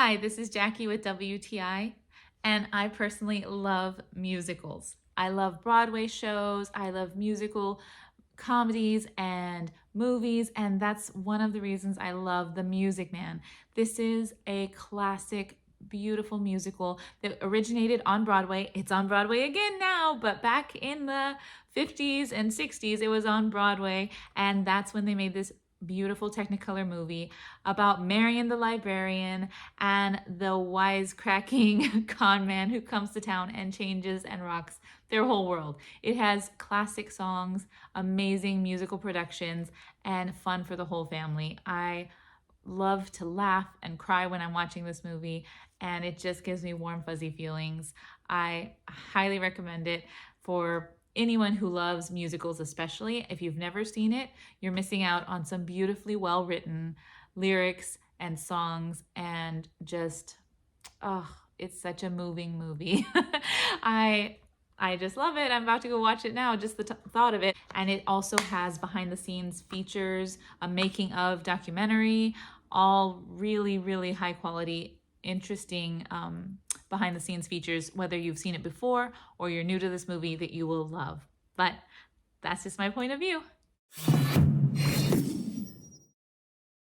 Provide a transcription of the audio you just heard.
Hi, this is Jackie with WTI, and I personally love musicals. I love Broadway shows, I love musical comedies and movies, and that's one of the reasons I love The Music Man. This is a classic, beautiful musical that originated on Broadway. It's on Broadway again now, but back in the 50s and 60s, it was on Broadway, and that's when they made this beautiful Technicolor movie about Marion the librarian and the wisecracking con man who comes to town and changes and rocks their whole world. It has classic songs, amazing musical productions, and fun for the whole family. I love to laugh and cry when I'm watching this movie, and it just gives me warm, fuzzy feelings. I highly recommend it for anyone who loves musicals, especially. If you've never seen it, you're missing out on some beautifully well-written lyrics and songs, and just, oh, it's such a moving movie. I just love it. I'm about to go watch it now, just the thought of it. And it also has behind the scenes features, a making of documentary, all really, really high quality, interesting behind the scenes features, whether you've seen it before or you're new to this movie, that you will love. But that's just my point of view.